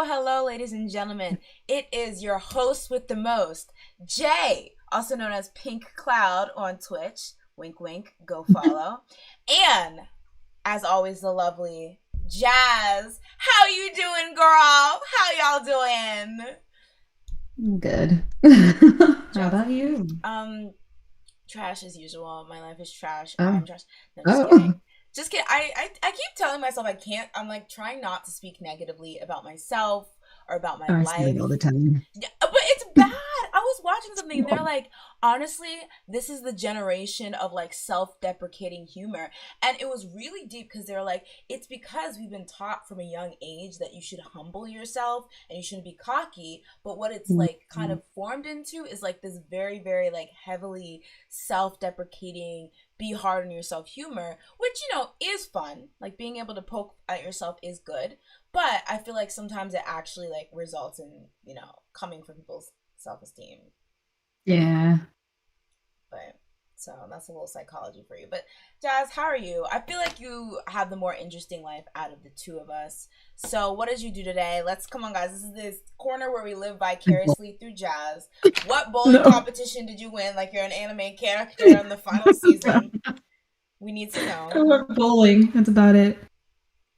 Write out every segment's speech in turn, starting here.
Hello, ladies and gentlemen. It is your host with the most, Jay, also known as Pink Cloud on Twitch. Wink, wink, go follow. And, as always, the lovely Jazz. How you doing, girl? How y'all doing? I'm good. How about you? Trash as usual. My life is trash. Oh. I'm trash. No, just kidding. Just kidding. I keep telling myself I can't. I'm like trying not to speak negatively about myself or about my I life. say it all the time. Yeah, but it's bad. I something. They're like, honestly, this is the generation of like self-deprecating humor. And it was really deep because they're like, it's because we've been taught from a young age that you should humble yourself and you shouldn't be cocky. But what it's like kind of formed into is like this very, very like heavily self-deprecating, be hard on yourself humor, which, is fun. Like being able to poke at yourself is good. But I feel like sometimes it actually like results in, coming from people's self-esteem. Yeah. But so that's a little psychology for you. But Jazz, how are you? I feel like you have the more interesting life out of the two of us. So what did you do today? Let's come on, guys. This is this corner where we live vicariously through Jazz. What bowling No. competition did you win? Like you're an anime character in the final season. We need to I know. went bowling. That's about it.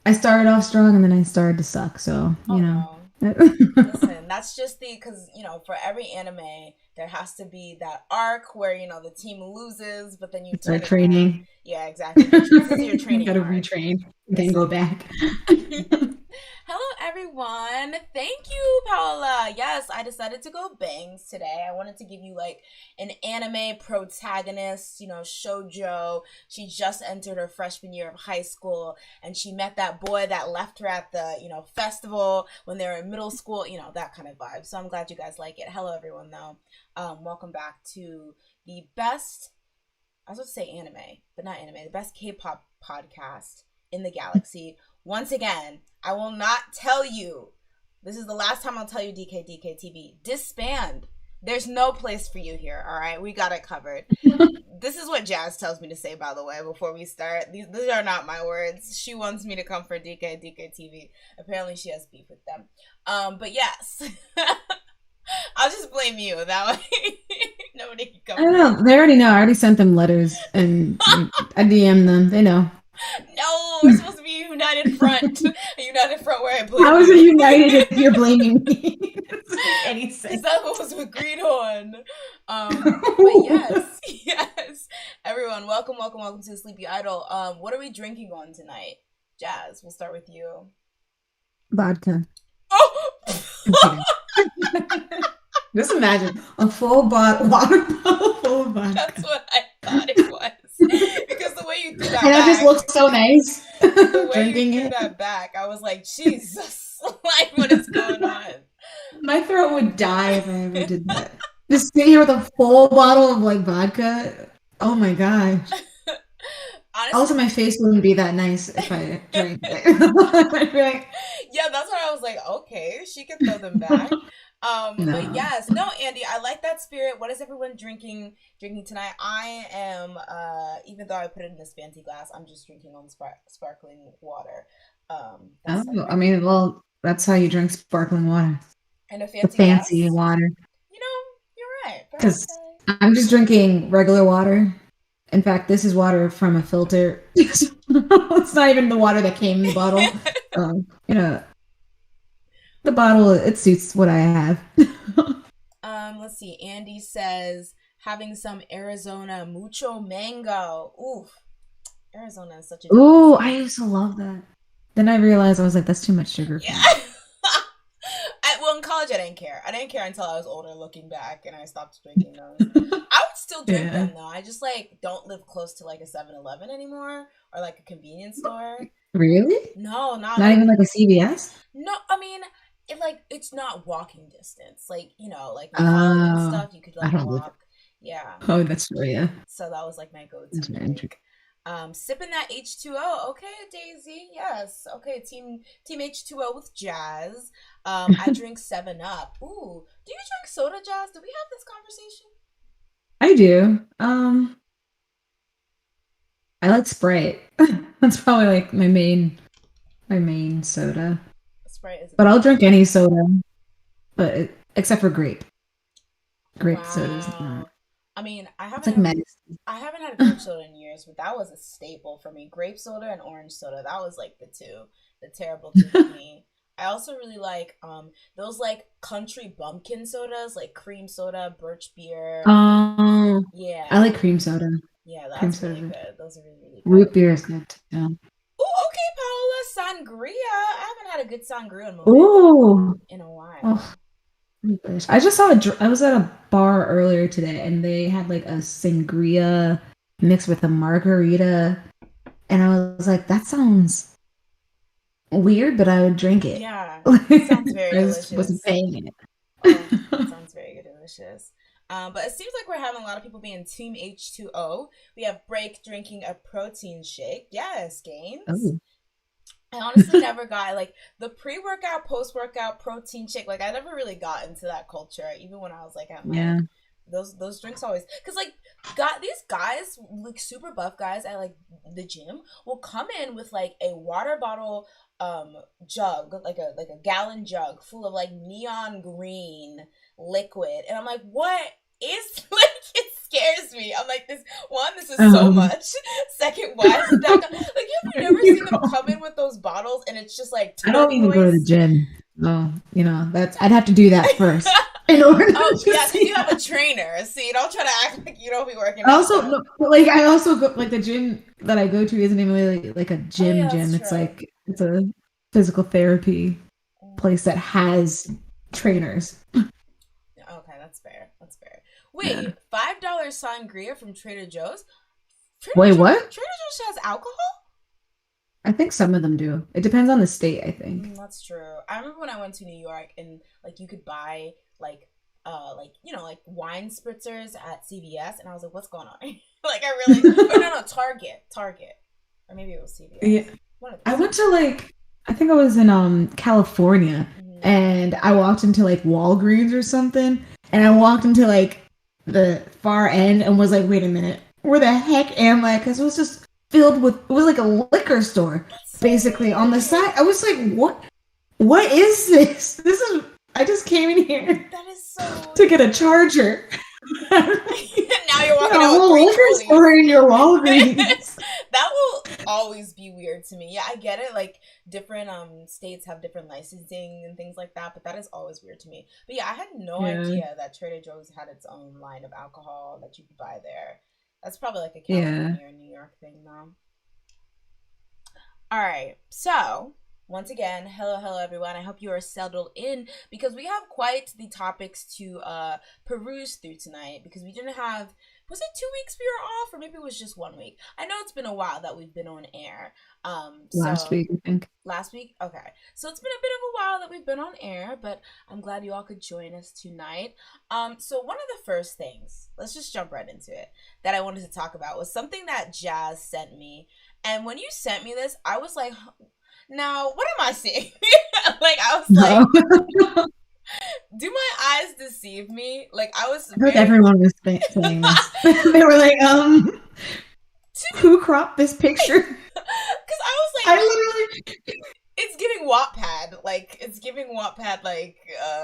I started off strong and then I started to suck. So, Oh you know. no. Listen, that's just because, for every anime, there has to be that arc where, the team loses, but then you Start turn it around. training. Yeah, exactly. This is your You training gotta arc. retrain, then Listen. go back. Hello, everyone. Thank you, Paola. Yes, I decided to go bangs today. I wanted to give you like an anime protagonist, shoujo. She just entered her freshman year of high school and she met that boy that left her at the, festival when they were in middle school, that kind of vibe. So I'm glad you guys like it. Hello, everyone, though. Welcome back to the best, I was about to say anime, but not anime, the best K-pop podcast in the galaxy. Once again, I will not tell you. This is the last time I'll tell you, DK TV. Disband. There's no place for you here, all right? We got it covered. This is what Jazz tells me to say, by the way, before we start. These are not my words. She wants me to come for DK TV. Apparently she has beef with them. But yes. I'll just blame you. That way nobody can come. I don't know. They already know. I already sent them letters and I DM'd them. They know. No, we're supposed to be a united front. A united front where I blame How is you. it united if you're blaming me? It doesn't make any sense. That was agreed on. But yes, yes. Everyone, welcome to the Sleepy Idol. What are we drinking on tonight? Jazz, we'll start with you. Vodka. Oh! Just imagine a full water bottle full of vodka. That's what I thought it was. Because the way you threw that and back. I just looked so nice. The way drinking you threw that back, I was like, Jesus, like, what is going on? My throat would die if I ever did that. Just sitting here with a full bottle of like vodka. Oh my gosh. Honestly, also, my face wouldn't be that nice if I drank it. Yeah, that's why I was like, okay, she can throw them back. No. But yes, no, Andy, I like that spirit. What is everyone drinking tonight? I am, even though I put it in this fancy glass, I'm just drinking on sparkling water. I mean, well, that's how you drink sparkling water. And a fancy glass? Water. You're right. Because I'm just drinking regular water. In fact, this is water from a filter. It's not even the water that came in the bottle. The bottle, it suits what I have. Let's see. Andy says, having some Arizona mucho mango. Oof. Arizona is such a... Ooh, I used to love that. Then I realized I was like, that's too much sugar. Yeah. Well, in college, I didn't care. I didn't care until I was older looking back and I stopped drinking those. I would still drink them, though. I just, don't live close to, a 7-Eleven anymore or, a convenience store. Really? No, not even, a CVS? No, I mean... it's not walking distance. College and stuff, you could, walk. Yeah. Oh, that's true, yeah. So that was, my go-to. Sipping that H2O. Okay, Daisy. Yes. Okay, team H2O with Jazz. I drink 7-Up. Ooh. Do you drink soda, Jazz? Did we have this conversation? I do. I like Sprite. That's probably, my main soda. But I'll drink any soda, except for grape. Grape soda's not. I mean, I haven't had grape soda in years, but that was a staple for me. Grape soda and orange soda, that was the terrible two for me. I also really like those country bumpkin sodas, like cream soda, birch beer. Oh, yeah. I like cream soda. Yeah, that's really good. Those are really good. Root beer is good too. Oh, okay, Paola, sangria. I haven't had a good sangria in a while. Oh, I just saw I was at a bar earlier today, and they had like a sangria mixed with a margarita, and I was like, that sounds weird, but I would drink it. Yeah, it sounds very I just wasn't delicious. paying it. Oh, that sounds very delicious. But it seems like we're having a lot of people being Team H2O. We have Break drinking a protein shake. Yes, Gaines. Oh, I honestly never got like the pre-workout, post-workout protein shake. Like I never really got into that culture, even when I was like at my yeah. those drinks always because like got these guys like super buff guys at like the gym will come in with like a water bottle jug like a gallon jug full of like neon green liquid and I'm like what is like it scares me. I'm like this is so much. Second, why is it that like have you never seen them come in with those bottles and it's just like I don't even go to the turquoise. gym. Oh, that's I'd have to do that first in order Oh to yeah, because see you have a that. trainer. See, don't try to act like you don't be working I out also though. no, but, like I also go like the gym that I go to isn't even really like a Oh yeah, that's gym. It's true. like it's a physical therapy place that has trainers. Okay, that's fair. That's fair. Yeah. Wait, $5 sangria from Trader Joe's? Wait, what? Trader Joe's has alcohol? I think some of them do. It depends on the state, I think. That's true. I remember when I went to New York and like you could buy like like wine spritzers at CVS and I was like, what's going on? Like I really or no Target. Or maybe it was Yeah. CVS. One of I those went two. to like I think I was in California Mm-hmm. and I walked into like Walgreens or something and I walked into like the far end and was like, wait a minute, where the heck am I? Because it was just filled with it was like a liquor store That's so basically on the weird. side. I was like, what is this? This is I just came in here That is so to get a charger. now you're Yeah, walking a out with whole three liquor trolleys. store in your Walgreens. That will always be weird to me. Yeah, I get it. Like different states have different licensing and things like that, but that is always weird to me. But yeah, I had no Yeah. idea that Trader Joe's had its own line of alcohol that you could buy there. That's probably like a Yeah. California or New York thing though. All right. So, once again, hello everyone. I hope you are settled in because we have quite the topics to peruse through tonight because we didn't have was it 2 weeks we were off or maybe it was just 1 week? I know it's been a while that we've been on air. Last So week, I think. last week, okay. So it's been a bit of a while that we've been on air, but I'm glad you all could join us tonight. So one of the first things, let's just jump right into it, that I wanted to talk about was something that Jazz sent me. And when you sent me this, I was like, now what am I seeing? Like I was No. like, do my eyes deceive me? Like I was I heard very everyone was saying this. They were like, who cropped this picture? because I was I like, literally it's giving Wattpad, like it's giving Wattpad, like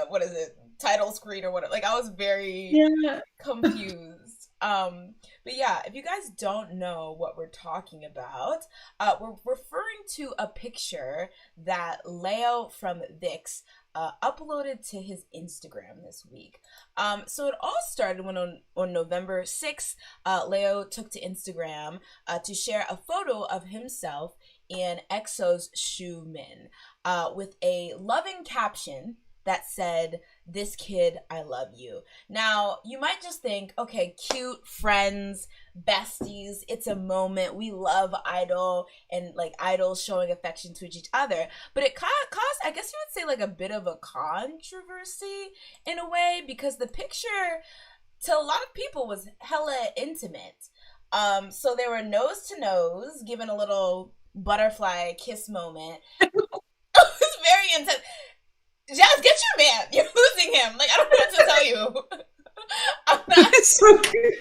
what is it, title screen or whatever. Like I was very yeah. confused. But yeah, if you guys don't know what we're talking about, we're referring to a picture that Leo from VIX uploaded to his Instagram this week. So it all started when on November 6th, Leo took to Instagram to share a photo of himself in EXO's Xiumin with a loving caption that said, "This kid, I love you." Now, you might just think, okay, cute, friends, besties, it's a moment. We love Idol and like idols showing affection to each other. But it caused, I guess you would say, like a bit of a controversy in a way because the picture to a lot of people was hella intimate. So they were nose to nose, given a little butterfly kiss moment. It was very intense. Jazz, get your man. You're losing him. Like, I don't know what to tell you. I'm not, It's so cute.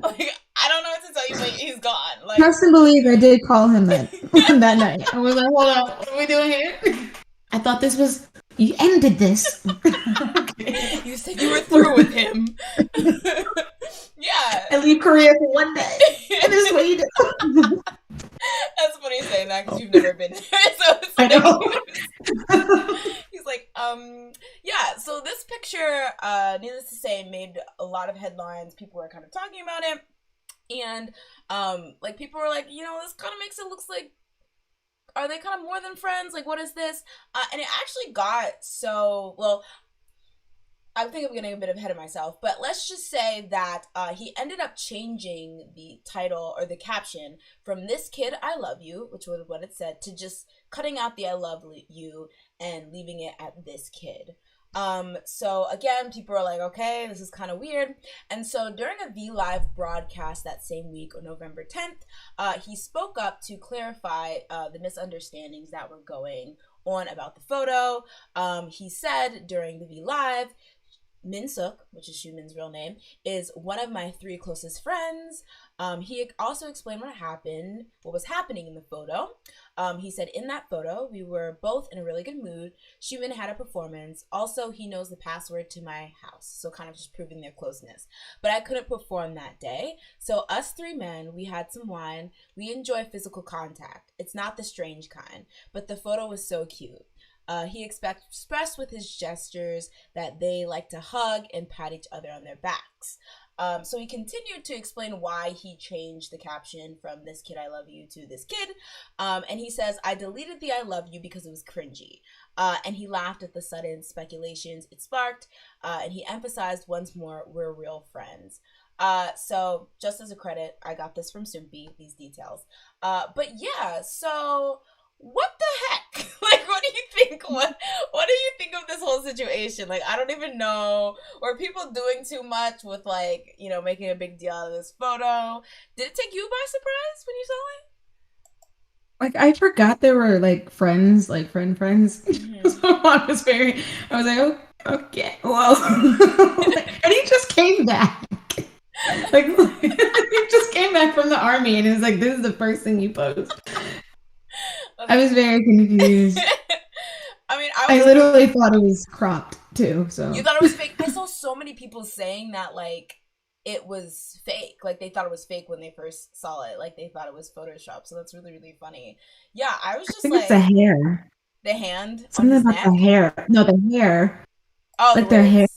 like, I don't know what to tell you, but he's gone. Like, Trust and believe I did call him that that night. I was like, hold on, what are we doing here? I thought this was you ended this. Okay. you said you were through with him. Yeah. I leave Korea for one day. And this is what you do. That's funny saying that because you've never been there. So it's I like, know. he's like, yeah. So this picture, needless to say, made a lot of headlines. People were kind of talking about it, and like people were like, this kind of makes it looks like, are they kind of more than friends? Like, what is this? And it actually got so well. I think I'm getting a bit ahead of myself, but let's just say that he ended up changing the title or the caption from "This Kid, I Love You," which was what it said, to just cutting out the "I love you" and leaving it at "This Kid." So again, people are like, okay, this is kind of weird. And so during a V Live broadcast that same week on November 10th, he spoke up to clarify the misunderstandings that were going on about the photo. He said during the V Live, Minsuk, which is Xiumin's real name, is one of my 3 closest friends. He also explained what was happening in the photo. He said, in that photo, we were both in a really good mood. Xiumin had a performance. Also, he knows the password to my house, so kind of just proving their closeness. But I couldn't perform that day. So us 3 men, we had some wine. We enjoy physical contact. It's not the strange kind, but the photo was so cute. He expressed with his gestures that they like to hug and pat each other on their backs. So he continued to explain why he changed the caption from "This Kid, I Love You" to "This Kid." And he says, I deleted the "I love you" because it was cringy. And he laughed at the sudden speculations it sparked. And he emphasized once more, we're real friends. So just as a credit, I got this from Soompi, these details. But yeah, so what the heck? Like, what do you think? What do you think of this whole situation? Like, I don't even know. Were people doing too much with, like, you know, making a big deal out of this photo? Did it take you by surprise when you saw it? Like, I forgot they were like friends, like friends. Mm-hmm. So I was like, oh, okay, well, and he just came back. Like, he just came back from the army, and it was like, this is the first thing you post. I was very confused. I mean, I literally thought it was cropped too. So you thought it was fake? I saw so many people saying that, like, it was fake. Like, they thought it was fake when they first saw it. Like, they thought it was Photoshop. So that's really, really funny. Yeah, I was just like, it's the hair, the hand, something about neck? The hair. No, the hair. Oh, like their hair.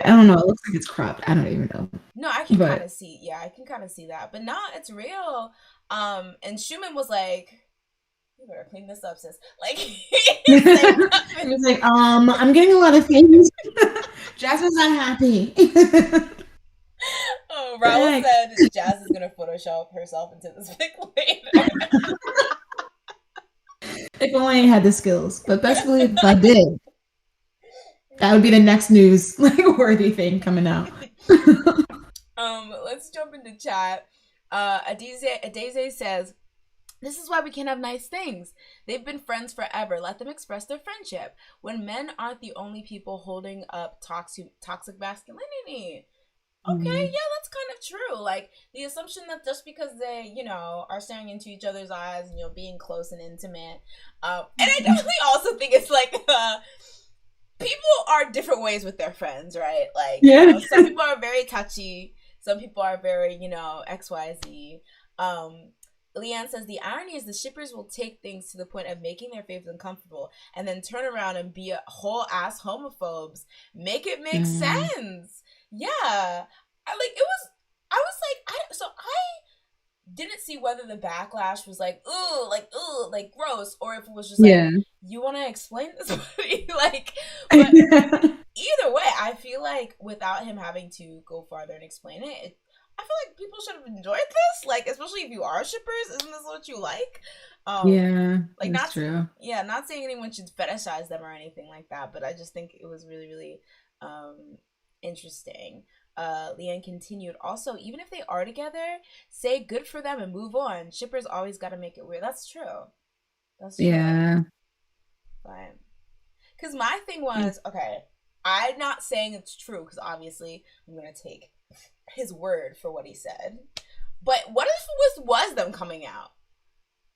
I don't know. It looks like it's cropped. I don't even know. No, I can kind of see. Yeah, I can kind of see that. But nah, it's real. And Xiumin was like, you better clean this up, sis. Like, he was like, I'm getting a lot of things. Jasmine's not happy. Oh, Raul said Jazz is gonna Photoshop herself into this pic later. If only I had the skills, but best believe if I did, that would be the next news like worthy thing coming out. Let's jump into chat. Adeze says, this is why we can't have nice things. They've been friends forever. Let them express their friendship. When men aren't the only people holding up toxic masculinity. Okay, yeah, that's kind of true. Like, the assumption that just because they, you know, are staring into each other's eyes and, you know, being close and intimate. And I definitely also think it's like, people are different ways with their friends, right? Like, yeah. You know, some people are very touchy. Some people are very, you know, XYZ. Leanne says, the irony is the shippers will take things to the point of making their faves uncomfortable and then turn around and be a whole ass homophobes. Make it make sense. Yeah. I didn't see whether the backlash was like, ooh, like gross, or if it was just like, you want to explain this? Like, but either way, I feel like without him having to go farther and explain it, I feel like people should have enjoyed this, like, especially if you are shippers. Isn't this what you like? Yeah, like, that's true. Yeah, not saying anyone should fetishize them or anything like that, but I just think it was really, really interesting. Leanne continued, also, even if they are together, say good for them and move on. Shippers always got to make it weird. That's true. That's true. Yeah. Fine. Because my thing was, okay, I'm not saying it's true, because obviously I'm going to take his word for what he said. But what if it was them coming out?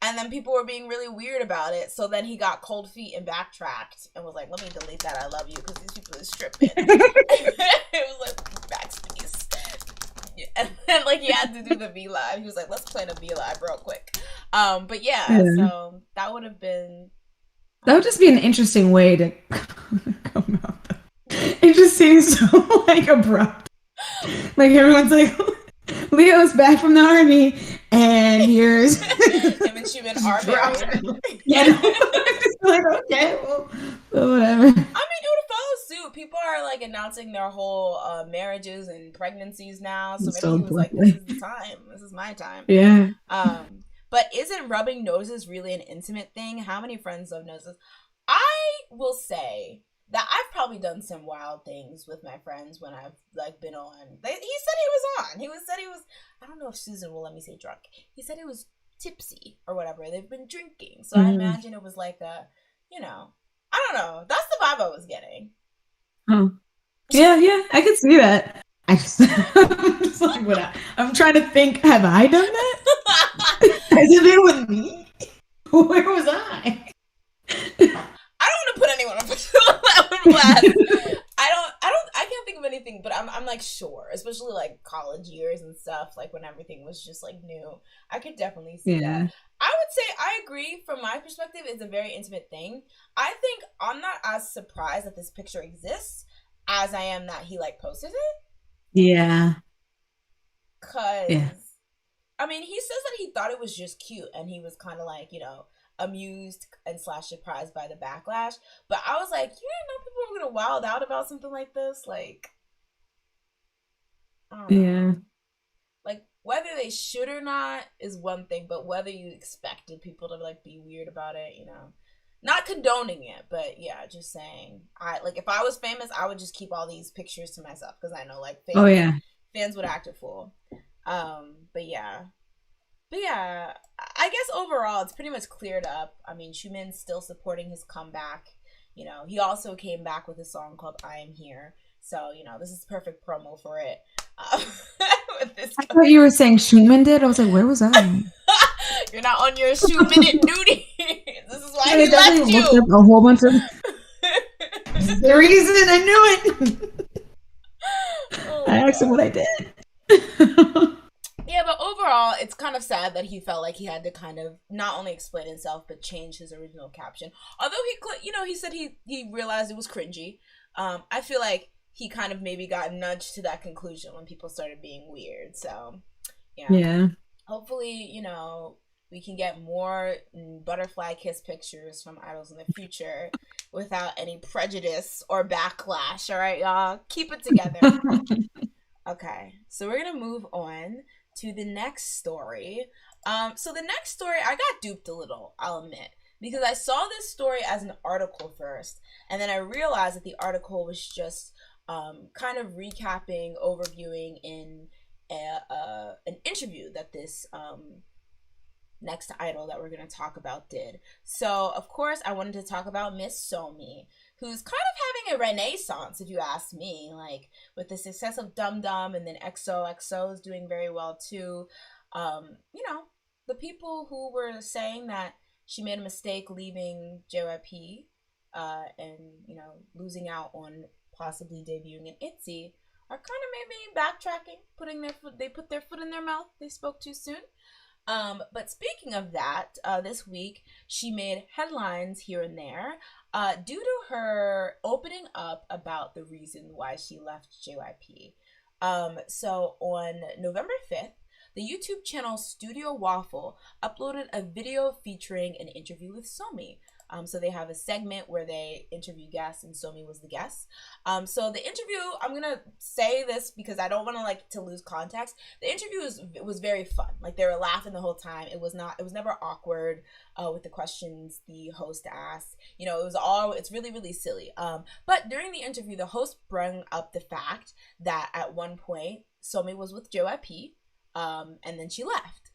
And then people were being really weird about it. So then he got cold feet and backtracked and was like, let me delete that I love you because these people are stripping. It was like, backspace. And then, like, he had to do the V Live. He was like, let's plan a V Live real quick. But yeah, so that would have been... That would just be an interesting way to come out. It just seems so, like, abrupt. Like, everyone's like... Leo's back from the army, and here's him and Xiumin are married. Yeah, like, okay, well, whatever. I mean, it would follow soon. People are like announcing their whole marriages and pregnancies now. So It's maybe so he was like, "This important. is the time. This is my time." Yeah. But isn't rubbing noses really an intimate thing? How many friends love noses? I will say that I've probably done some wild things with my friends when I've like been on. He said he was on. He was said he was. I don't know if Susan will let me say drunk. He said he was tipsy or whatever. They've been drinking, so I imagine it was like a, you know, I don't know. That's the vibe I was getting. Oh. Yeah, I could see that. I just, I'm just like, I'm trying to think, have I done that? Has it been with me? Where was I? I don't want to put anyone on blast. I can't think of anything, but I'm like sure, especially like college years and stuff, like when everything was just like new. I could definitely see that. I would say I agree from my perspective. It's a very intimate thing. I think I'm not as surprised that this picture exists as I am that he like posted it. Yeah. Cause I mean, he says that he thought it was just cute and he was kind of like, you know, amused and slash surprised by the backlash. But I was like, you didn't know people were gonna wild out about something like this? Like, I don't know. Like, whether they should or not is one thing, but whether you expected people to like be weird about it, you know. Not condoning it, but yeah, just saying. I like if I was famous, I would just keep all these pictures to myself because I know like fans would act a fool. But yeah. But yeah, I guess overall it's pretty much cleared up. I mean, Xiumin's still supporting his comeback. You know, he also came back with a song called "I Am Here," so you know this is perfect promo for it. With this I thought you were saying Xiumin did. I was like, where was I? You're not on your Xiumin duty. This is why he left you. Looked up a whole bunch of. The reason I knew it. I asked him what I did. Yeah, but overall, it's kind of sad that he felt like he had to kind of not only explain himself but change his original caption. Although he said he realized it was cringy. I feel like he kind of maybe got nudged to that conclusion when people started being weird. So, yeah. Hopefully, you know, we can get more butterfly kiss pictures from idols in the future without any prejudice or backlash. All right, y'all, keep it together. Okay, so we're gonna move on to the next story. So the next story, I got duped a little, I'll admit, because I saw this story as an article first, and then I realized that the article was just kind of recapping, overviewing in an interview that this next idol that we're going to talk about did. So, of course, I wanted to talk about Miss Somi, who's kind of having a renaissance, if you ask me. Like, with the success of Dum Dum, and then XOXO is doing very well, too. You know, the people who were saying that she made a mistake leaving JYP and, you know, losing out on possibly debuting in ITZY are kind of maybe backtracking, they put their foot in their mouth. They spoke too soon. But speaking of that, this week she made headlines here and there due to her opening up about the reason why she left JYP. So on November 5th, the YouTube channel Studio Waffle uploaded a video featuring an interview with Somi. So they have a segment where they interview guests, and Somi was the guest. So the interview, I'm gonna say this because I don't want to lose context. The interview was very fun. Like, they were laughing the whole time. It was never awkward with the questions the host asked. You know, it's really, really silly. But during the interview, the host brought up the fact that at one point Somi was with JYP, and then she left.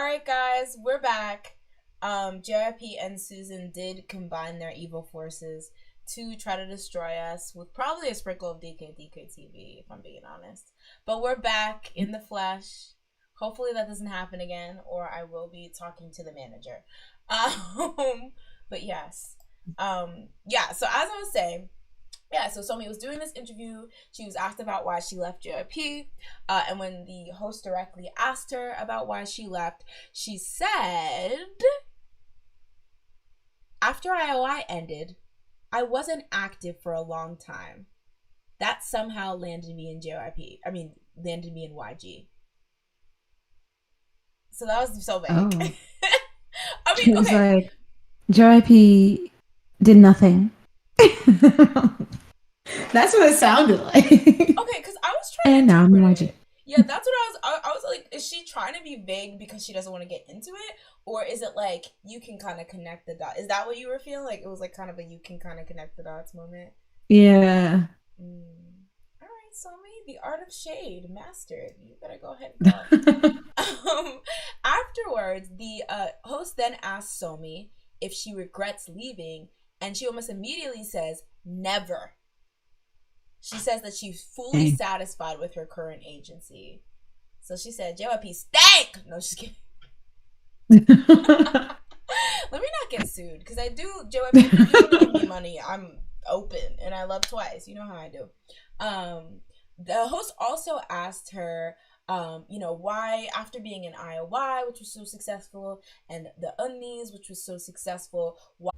right, guys, we're back. JYP and Susan did combine their evil forces to try to destroy us with probably a sprinkle of DK if I'm being honest. But we're back in the flesh. Hopefully that doesn't happen again, or I will be talking to the manager. But yes. Yeah, so as I was saying, yeah, so Somi was doing this interview. She was asked about why she left JYP. And when the host directly asked her about why she left, she said, after IOI ended, I wasn't active for a long time. That somehow landed me in JYP. I mean, landed me in YG. So that was so vague. Oh. I mean, She was okay. like, JYP did nothing. That's what it sounded like. Okay, because I was trying to now I'm interpret watching. it. Yeah, that's what I was like, is she trying to be vague because she doesn't want to get into it? Or is it like you can kind of connect the dots? Is that what you were feeling? Like it was like kind of a you can kind of connect the dots moment? Yeah. All right, Somi, the art of shade mastered. You better go ahead and go. Afterwards, the host then asks Somi if she regrets leaving, and she almost immediately says, never. She says that she's fully satisfied with her current agency. So she said, JYP stank! No, she's kidding. Let me not get sued, because I do, JYP, if you do want to give me money, I'm open, and I love twice. You know how I do. The host also asked her, why, after being in IOI, which was so successful, and the Unnies, which was so successful, why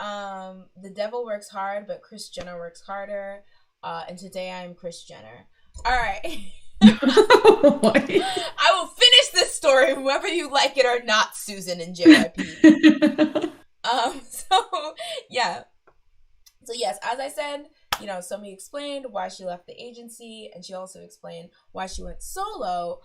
The devil works hard, but Kris Jenner works harder. And today I am Kris Jenner. All right. I will finish this story, whether you like it or not, Susan and JYP. So yeah. So yes, as I said, Somi explained why she left the agency, and she also explained why she went solo.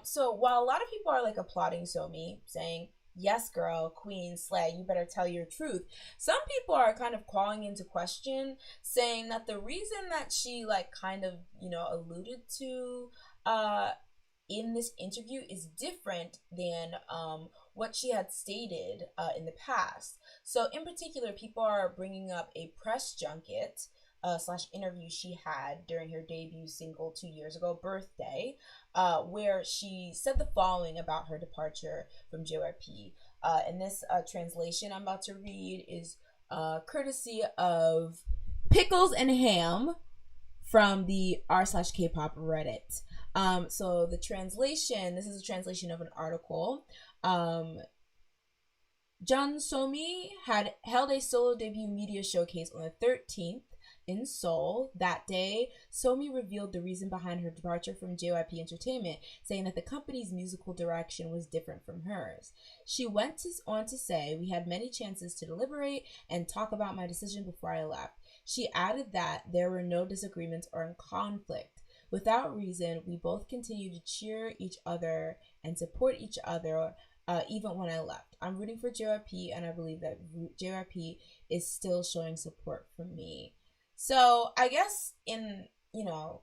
So while a lot of people are like applauding Somi, saying, yes, girl, queen, slay, you better tell your truth, some people are kind of calling into question, saying that the reason that she like kind of, alluded to in this interview is different than what she had stated in the past. So in particular, people are bringing up a press junket / interview she had during her debut single 2 years ago, Birthday, where she said the following about her departure from JYP. And this translation I'm about to read is courtesy of Pickles and Ham from the r/Kpop Reddit. So the translation, this is a translation of an article. Jun Somi had held a solo debut media showcase on the 13th in Seoul. That day, Somi revealed the reason behind her departure from JYP Entertainment, saying that the company's musical direction was different from hers. She went on to say, "We had many chances to deliberate and talk about my decision before I left." She added that there were no disagreements or conflict. "Without reason, we both continued to cheer each other and support each other even when I left. I'm rooting for JYP, and I believe that JYP is still showing support for me." So I guess in,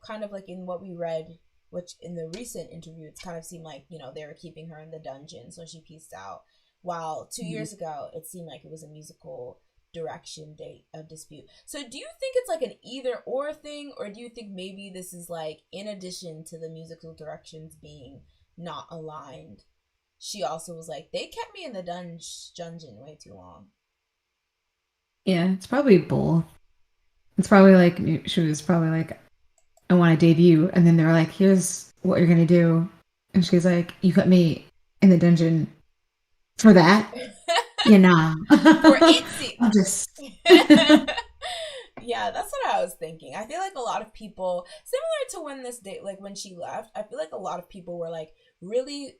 kind of like in what we read, which in the recent interview, it kind of seemed like, they were keeping her in the dungeon, so she pieced out. While 2 years ago, it seemed like it was a musical direction dispute. So do you think it's like an either or thing, or do you think maybe this is like in addition to the musical directions being not aligned, she also was like, they kept me in the dungeon way too long? Yeah, it's probably both. It's probably like she was probably like, I want to debut, and then they're like, here's what you're gonna do, and she's like, you put me in the dungeon for that? For ITZY. I'm just Yeah, that's what I was thinking. I feel like a lot of people, similar to when this date, like when she left, I feel like a lot of people were like really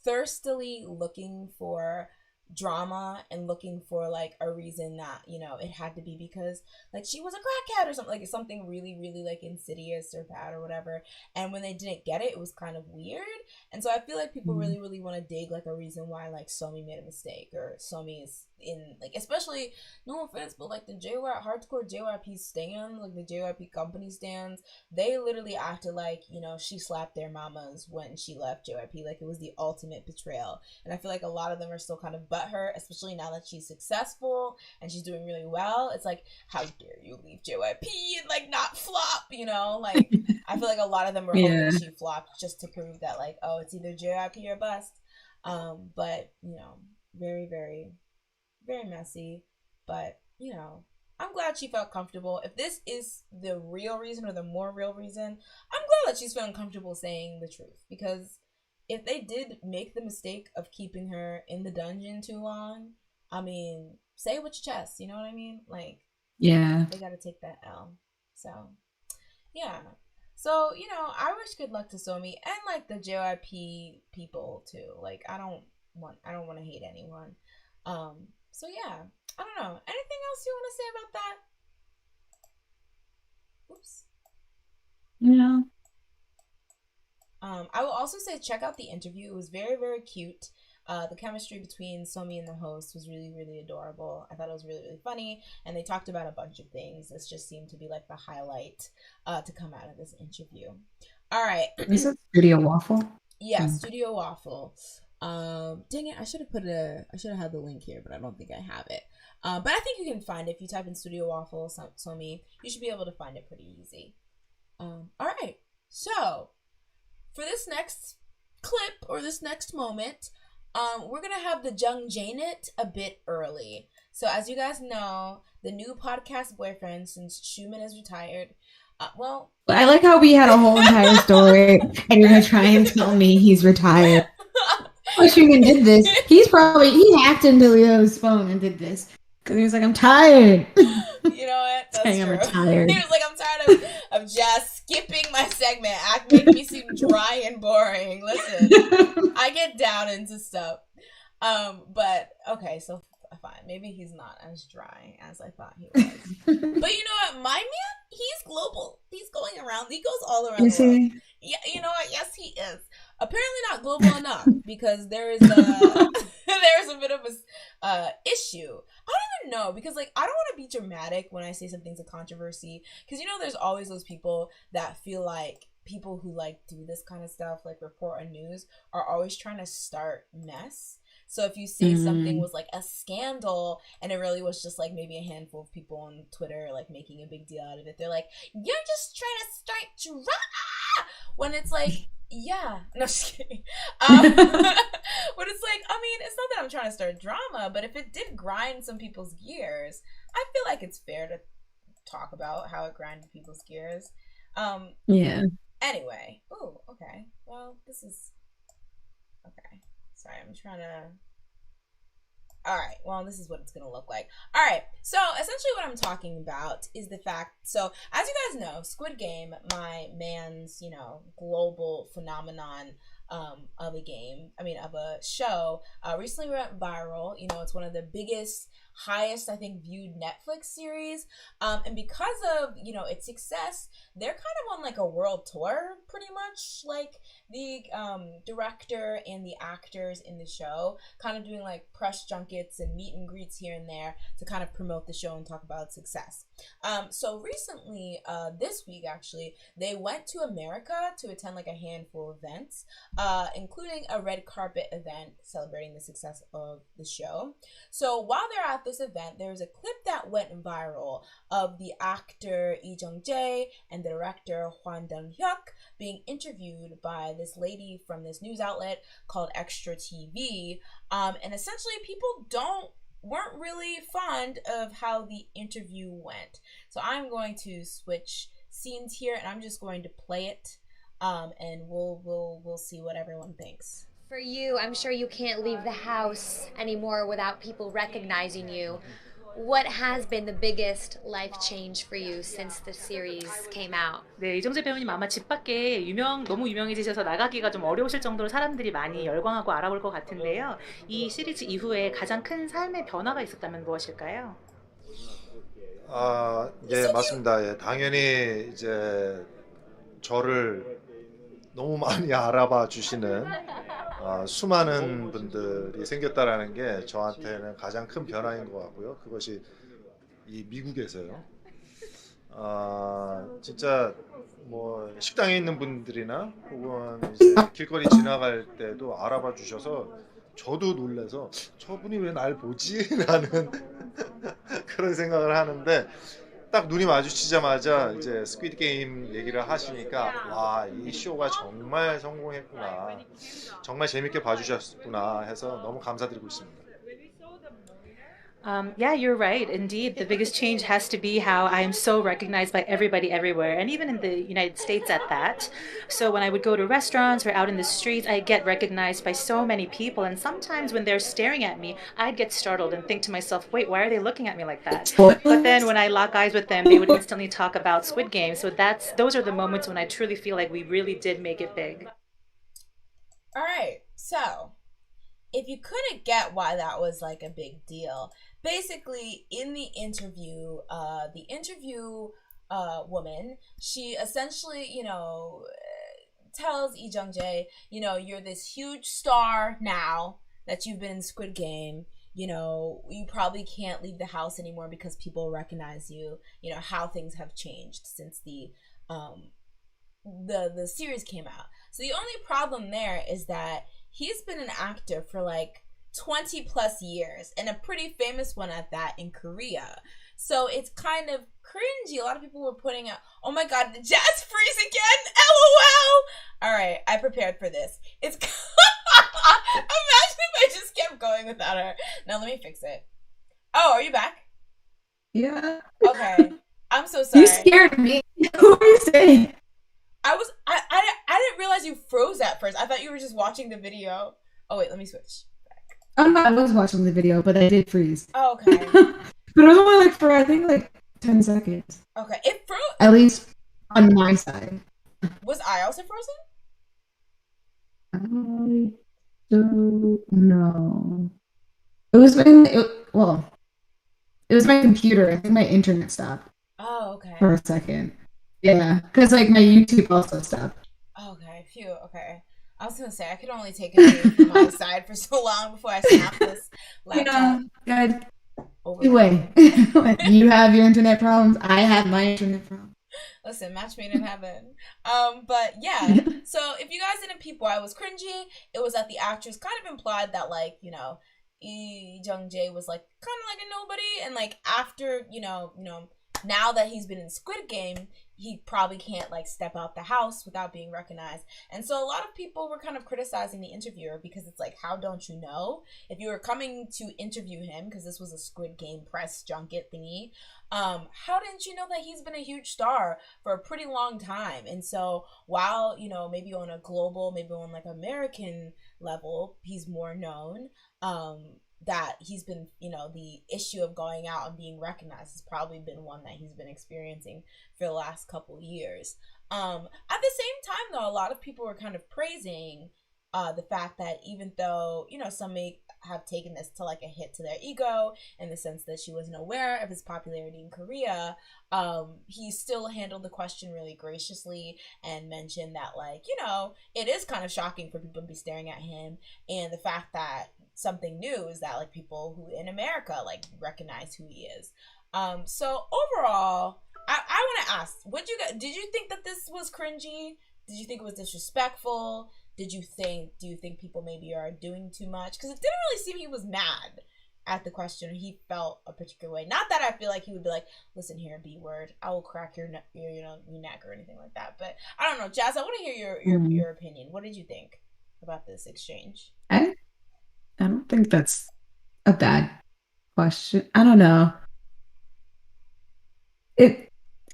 thirstily looking for drama and looking for like a reason that it had to be because like she was a crackhead or something, like something really really like insidious or bad or whatever. And when they didn't get it, it was kind of weird. And so I feel like people really really want to dig like a reason why like Somi made a mistake, or Somi is in, like, especially, no offense, but like the hardcore JYP stands, like the JYP company stands, they literally acted like she slapped their mamas when she left JYP, like it was the ultimate betrayal. And I feel like a lot of them are still kind of butthurt, especially now that she's successful and she's doing really well. It's like, how dare you leave JYP and like not flop, like I feel like a lot of them were hoping she flopped just to prove that like, oh, it's either JYP or bust. But very very very messy. But I'm glad she felt comfortable. If this is the real reason or the more real reason, I'm glad that she's feeling comfortable saying the truth, because if they did make the mistake of keeping her in the dungeon too long, I mean, say it with your chest, you know what I mean? Like, yeah, they gotta take that L. So yeah. So I wish good luck to Somi and like the JYP people too. Like I don't want to hate anyone. So yeah, I don't know. Anything else you want to say about that? Oops. No. I will also say check out the interview. It was very, very cute. The chemistry between Somi and the host was really, really adorable. I thought it was really, really funny. And they talked about a bunch of things. This just seemed to be like the highlight to come out of this interview. All right. Is it Studio Waffle? Yeah, Studio Waffle. Dang it, I should have had the link here, but I don't think I have it. But I think you can find it if you type in Studio Waffle Somi. You should be able to find it pretty easy. All right. So for this next clip or this next moment, we're gonna have the Jung Janet a bit early. So as you guys know, the new podcast boyfriend since Xiumin is retired. I like how we had a whole entire story, and you're gonna try and tell me he's retired. Oh, Xiumin did this. He hacked into Leo's phone and did this. Because he was like, I'm tired. You know what? That's true. I'm tired. He was like, I'm tired of just skipping my segment, making me seem dry and boring. Listen, I get down into stuff. But okay, so fine. Maybe he's not as dry as I thought he was. But you know what? My man, he's global. He's going around. He goes all around the world. Yeah, you know what? Yes, he is. Apparently not global enough because there is a there's a bit of a issue. I don't even know because like I don't want to be dramatic when I say something's a controversy because you know there's always those people that feel like people who like do this kind of stuff like report on news are always trying to start mess. So if you say something was like a scandal and it really was just like maybe a handful of people on Twitter like making a big deal out of it, they're like, you're just trying to start drama when it's like, yeah, no, just kidding. When it's like, I mean, it's not that I'm trying to start drama, but if it did grind some people's gears, I feel like it's fair to talk about how it grinded people's gears. Yeah. Anyway, oh, okay. Well, this is okay. Sorry, I'm trying to. All right, well, this is what it's going to look like. All right, so essentially what I'm talking about is the fact, so as you guys know, Squid Game, my man's, you know, global phenomenon of a show, recently went viral. You know, it's one of the biggest, highest, I think, viewed Netflix series. And because of, you know, its success, they're kind of on like a world tour, pretty much. Like the director and the actors in the show kind of doing like press junkets and meet and greets here and there to kind of promote the show and talk about its success. So recently, this week actually, they went to America to attend like a handful of events, including a red carpet event celebrating the success of the show. So while they're at this event, there was a clip that went viral of the actor Lee Jung-jae and the director Hwan Dong-hyuk being interviewed by this lady from this news outlet called Extra TV. And essentially people weren't really fond of how the interview went. So I'm going to switch scenes here and I'm just going to play it. And we'll see what everyone thinks. For you, I'm sure you can't leave the house anymore without people recognizing you. What has been the biggest life change for you since the series came out? 네, 이정재 배우님 아마 집 밖에 너무 유명해지셔서 나가기가 좀 어려우실 정도로 사람들이 많이 열광하고 알아볼 것 같은데요. 이 시리즈 이후에 가장 큰 삶의 변화가 있었다면 무엇일까요? 예, 맞습니다. 예, 당연히 이제 저를 너무 많이 알아봐 주시는 수많은 분들이 생겼다라는 게 저한테는 가장 큰 변화인 것 같고요. 그것이 이 미국에서요. 진짜 뭐 식당에 있는 분들이나 혹은 이제 길거리 지나갈 때도 알아봐 주셔서 저도 놀라서 저분이 왜 날 보지? 라는 그런 생각을 하는데 딱 눈이 마주치자마자 이제 스퀴드 게임 얘기를 하시니까 와, 이 쇼가 정말 성공했구나, 정말 재밌게 봐주셨구나 해서 너무 감사드리고 있습니다. Yeah, you're right. Indeed, the biggest change has to be how I am so recognized by everybody everywhere, and even in the United States at that. So when I would go to restaurants or out in the streets, I'd get recognized by so many people, and sometimes when they're staring at me, I'd get startled and think to myself, wait, why are they looking at me like that? But then when I lock eyes with them, they would instantly talk about Squid Game. So those are the moments when I truly feel like we really did make it big. All right, so if you couldn't get why that was like a big deal, basically in the interview woman, she essentially, you know, tells Lee Jung-jae, you know, you're this huge star now that you've been in Squid Game. You know, you probably can't leave the house anymore because people recognize you. You know how things have changed since the series came out. So the only problem there is that he's been an actor for like 20 plus years, and a pretty famous one at that in Korea. So it's kind of cringy. A lot of people were putting out, oh my god, the jazz freeze again, LOL. All right, I prepared for this. It's imagine if I just kept going without her. Now let me fix it. Oh, are you back? Yeah. Okay. I'm so sorry. You scared me. What were you saying? I didn't realize you froze at first. I thought you were just watching the video. Oh wait, let me switch. I was watching the video, but I did freeze. Oh, okay. But it was only like for I think like 10 seconds. Okay, it froze. At least on my side. Was I also frozen? I don't know. It was when it was my computer. I think my internet stopped. Oh, okay. For a second. Yeah, because like my YouTube also stopped. Okay, phew. Okay, I was gonna say I could only take it from my side for so long before I snapped this laptop. Yeah, anyway, you have your internet problems. I have my internet problems. Listen, match made in heaven. But yeah. So if you guys didn't peep why it was cringy, it was that the actress kind of implied that like Lee Jung Jae was like kind of like a nobody, and like after now that he's been in Squid Game, he probably can't like step out the house without being recognized. And so a lot of people were kind of criticizing the interviewer because it's like, how don't you know? If you were coming to interview him, because this was a Squid Game press junket thingy, how didn't you know that he's been a huge star for a pretty long time? And so while, maybe on a global, maybe on like American level, he's more known, that he's been, the issue of going out and being recognized has probably been one that he's been experiencing for the last couple years. At the same time, though, a lot of people were kind of praising the fact that even though, some may have taken this to like a hit to their ego in the sense that she wasn't aware of his popularity in Korea, he still handled the question really graciously and mentioned that like, it is kind of shocking for people to be staring at him, and the fact that something new is that like people who in America like recognize who he is. So overall, I want to ask, did you think that this was cringy? Did you think it was disrespectful? Do you think people maybe are doing too much? Because it didn't really seem he was mad at the question. He felt a particular way. Not that I feel like he would be like, listen here, B word, I will crack your neck or anything like that. But I don't know, Jazz, I want to hear your opinion. What did you think about this exchange? I don't think that's a bad question. I don't know.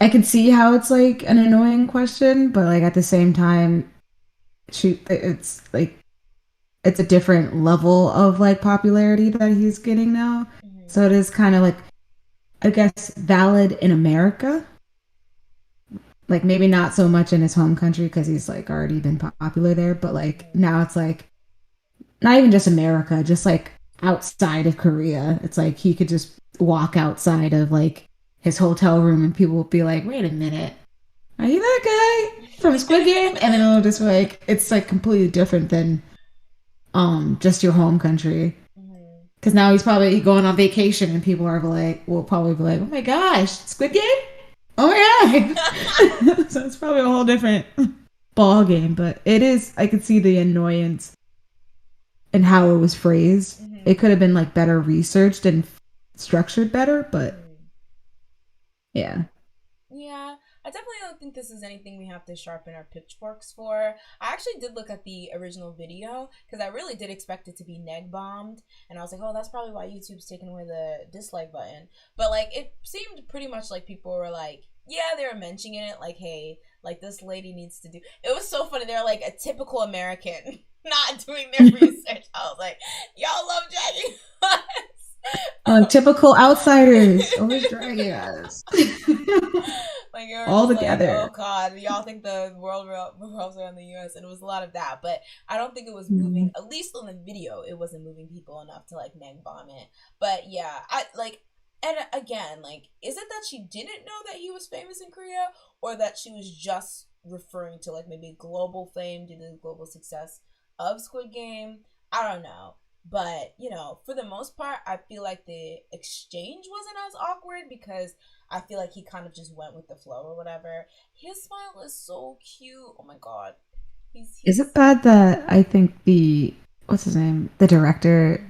I can see how it's like an annoying question, but like at the same time, it's like it's a different level of like popularity that he's getting now. Mm-hmm. So it is kind of like, I guess, valid in America. Like maybe not so much in his home country because he's like already been popular there, but like now it's like not even just America, just like outside of Korea. It's like he could just walk outside of like his hotel room and people will be like, wait a minute, are you that guy from Squid Game? And then it'll just be like, it's like completely different than just your home country. Because now he's probably going on vacation and people will probably be like, oh my gosh, Squid Game? Oh my god. So it's probably a whole different ball game, but it is, I could see the annoyance and how it was phrased. Mm-hmm. It could have been like better researched and structured better, but yeah. Yeah, I definitely don't think this is anything we have to sharpen our pitchforks for. I actually did look at the original video because I really did expect it to be neg bombed, and I was like, oh, that's probably why YouTube's taking away the dislike button. But like, it seemed pretty much like people were like, yeah, they were mentioning it, like, hey, like this lady needs to do. It was so funny. They're like a typical American not doing their research. I was like, y'all love dragging us. Typical outsiders always dragging us. Like all together. Like, oh god, y'all think the world revolves around the US, and it was a lot of that. But I don't think it was moving. At least on the video, it wasn't moving people enough to like neg bomb it. But yeah, I like. And again, like, is it that she didn't know that he was famous in Korea, or that she was just referring to like maybe global fame due to the global success of Squid Game? I don't know. But, for the most part, I feel like the exchange wasn't as awkward because I feel like he kind of just went with the flow or whatever. His smile is so cute. Oh my god. Is it bad that I think what's his name? The director,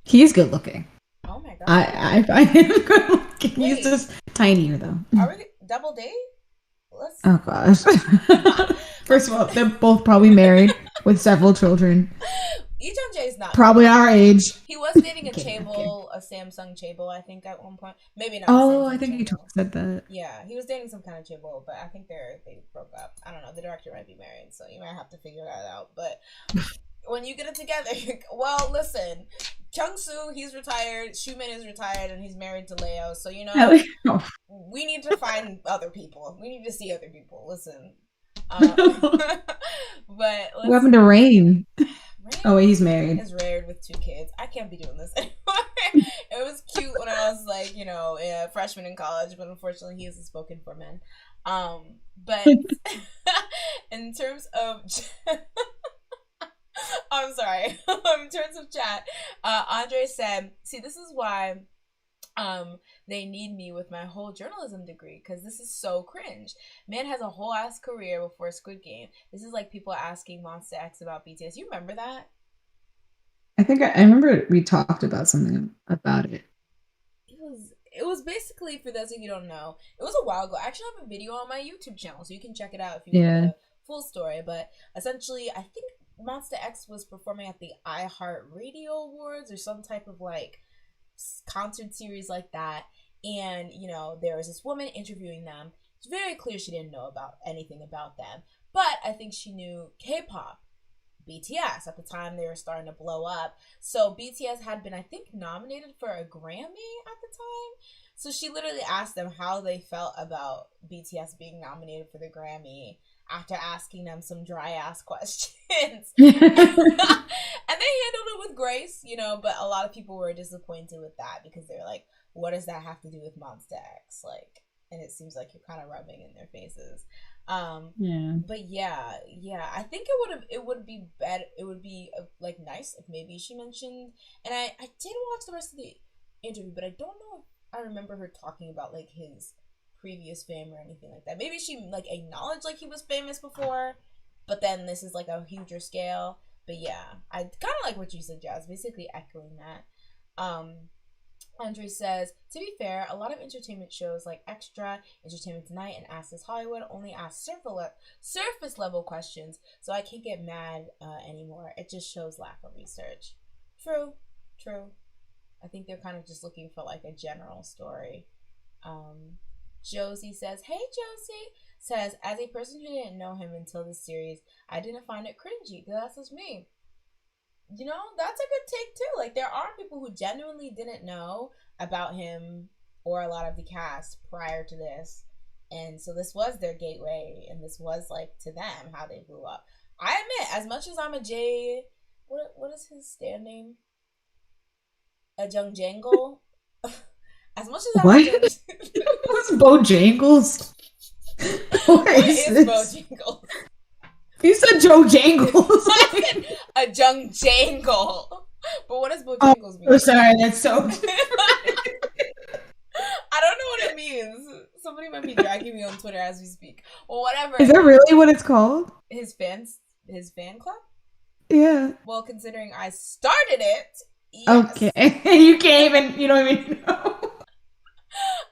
he's good looking. Oh my god. I find him good looking. Wait, he's just tinier though. Are we double date? Oh gosh. First of all, they're both probably married with several children. Lee Jung Jae is not probably our age. He was dating a Samsung chaebol, I think, at one point. Maybe not. Oh, I think you said that. Yeah, he was dating some kind of chaebol, but I think they broke up. I don't know. The director might be married, so you might have to figure that out. But when you get it together, well, listen, Kyung-soo, he's retired, Xiumin is retired, and he's married to Leo, so, you know, we need to find other people. We need to see other people. Listen. But what happened to Rain? Oh, wait, he's married. Is married with 2 kids. I can't be doing this anymore. It was cute when I was like, you know, a freshman in college, but unfortunately he isn't spoken for men. But in terms of I'm sorry. In terms of chat, Andre said, see, this is why they need me with my whole journalism degree, because this is so cringe. Man has a whole ass career before Squid Game. This is like people asking Monsta X about BTS. You remember that? I think I remember we talked about something about it. It was basically, for those of you who don't know, it was a while ago. I actually have a video on my YouTube channel, so you can check it out if you want the full story. But essentially, I think Monsta X was performing at the iHeartRadio Awards or some type of like concert series like that, and you know, there was this woman interviewing them. It's very clear she didn't know about anything about them, but I think she knew K-pop, BTS. At the time they were starting to blow up, so BTS had been, I think, nominated for a Grammy at the time. So she literally asked them how they felt about BTS being nominated for the Grammy after asking them some dry ass questions. And they handled it with grace, you know, but a lot of people were disappointed with that because they're like, what does that have to do with Monsta X? Like, and it seems like you're kind of rubbing in their faces. But yeah, I think it would be better. It would be like nice if maybe she mentioned, and I did watch the rest of the interview, but I don't know if I remember her talking about like his previous fame or anything like that. Maybe she like acknowledged like he was famous before, but then this is like a huger scale. But yeah, I kind of like what you said, Jazz, basically echoing that. Andre says, to be fair, a lot of entertainment shows like Extra, Entertainment Tonight, and Ask This Hollywood only ask surface level questions, so I can't get mad anymore. It just shows lack of research. True. I think they're kind of just looking for like a general story. Josie says, hey Josie, says, as a person who didn't know him until this series, I didn't find it cringy, because that's just me. You know, that's a good take too. Like, there are people who genuinely didn't know about him or a lot of the cast prior to this, and so this was their gateway, and this was like to them how they blew up. I admit, as much as I'm a J, what is his stand name? A Jungjangle. As much as I'm what? What's Bojangles? What is Bojangles? You said Joe Jangles. A Jungjangle. But what does Bojangles mean? Oh, sorry, that's so. I don't know what it means. Somebody might be dragging me on Twitter as we speak. Well, whatever. Is that really what it's called? His fan club? Yeah. Well, considering I started it. Yes. Okay. You can't even. You don't even know.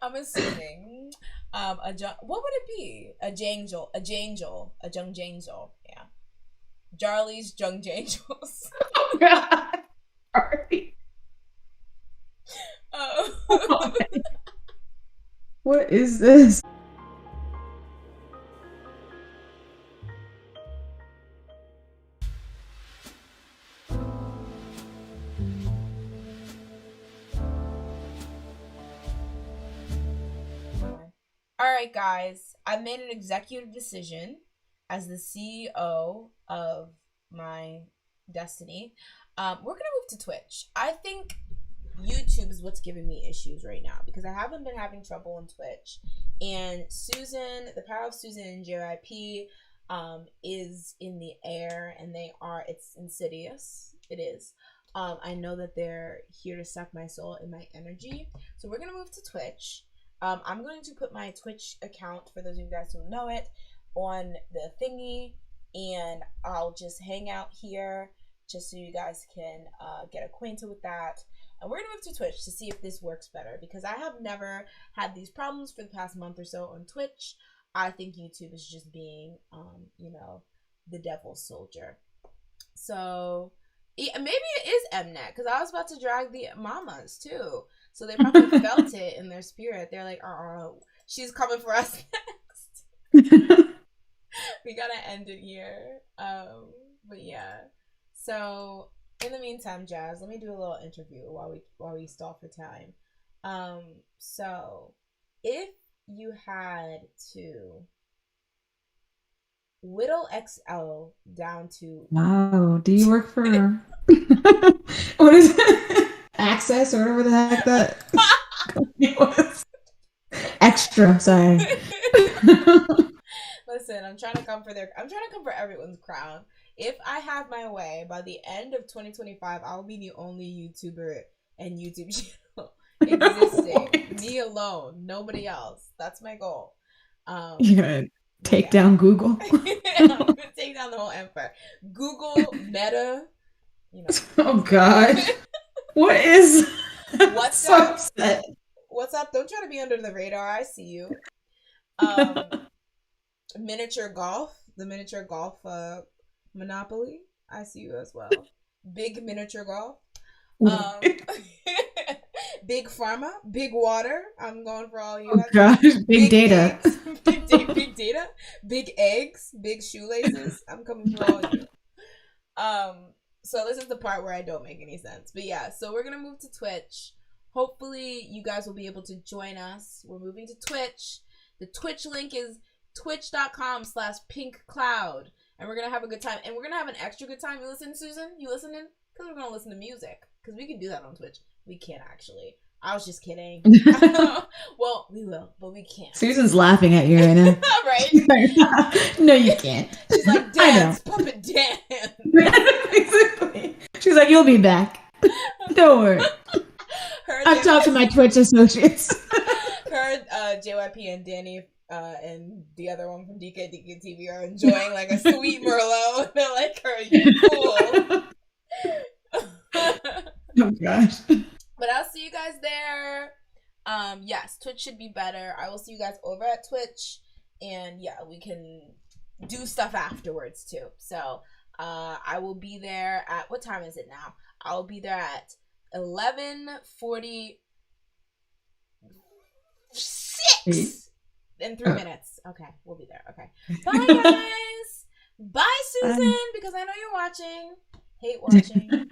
I'm assuming. What would it be? A Jangle, a Jungjangle. Yeah. Jarley's Jungjangles. Oh God. Sorry. Oh. What is this? Alright guys, I made an executive decision as the CEO of my destiny. We're gonna move to Twitch. I think YouTube is what's giving me issues right now because I haven't been having trouble on Twitch. And Susan, the power of Susan and JYP is in the air, and it's insidious. It is. I know that they're here to suck my soul and my energy. So we're gonna move to Twitch. I'm going to put my Twitch account, for those of you guys who know it, on the thingy, and I'll just hang out here just so you guys can get acquainted with that. And we're going to move to Twitch to see if this works better, because I have never had these problems for the past month or so on Twitch. I think YouTube is just being, the devil's soldier. So, yeah, maybe it is Mnet, because I was about to drag the mamas, too. So they probably felt it in their spirit. They're like, she's coming for us next. We gotta end it here. But yeah. So in the meantime, Jazz, let me do a little interview while we stall for time. So if you had to whittle XL down to Wow, do you work for what is it? Access or whatever the heck that company was? Extra, sorry. Listen, I'm trying to come for everyone's crown. If I have my way, by the end of 2025, I will be the only YouTuber and YouTube channel existing. Me alone, nobody else. That's my goal. You're gonna take down Google. I'm gonna take down the whole empire. Google, Meta, you know. Oh gosh. What is What's so up? upset. What's up? Don't try to be under the radar. I see you. Miniature golf, the miniature golf monopoly. I see you as well. Big miniature golf. Big pharma, big water. I'm going for all you. Oh gosh, big data. Big data. Big eggs, big shoelaces. I'm coming for all you. So this is the part where I don't make any sense. But yeah, so we're gonna move to Twitch. Hopefully you guys will be able to join us. We're moving to Twitch. The Twitch link is twitch.com/pinkcloud. And we're going to have a good time. And we're going to have an extra good time. You listen, Susan? You listening? Because we're going to listen to music. Because we can do that on Twitch. We can't actually. I was just kidding. Well, we will, but we can't. Susan's laughing at you right now. Right? No, you can't. She's like, dance, puppet dance. Exactly. She's like, you'll be back. Don't worry. I've talked to my Twitch associates. Heard JYP and Danny and the other one from DK TV are enjoying like a sweet Merlot. They're like, are you cool? Oh gosh. But I'll see you guys there. Yes, Twitch should be better. I will see you guys over at Twitch. And yeah, we can do stuff afterwards too. So I will be there at, what time is it now? I will be there at 11:46 in 3 minutes. Okay, we'll be there. Okay. Bye, guys. Bye, Susan, because I know you're watching. Hate watching.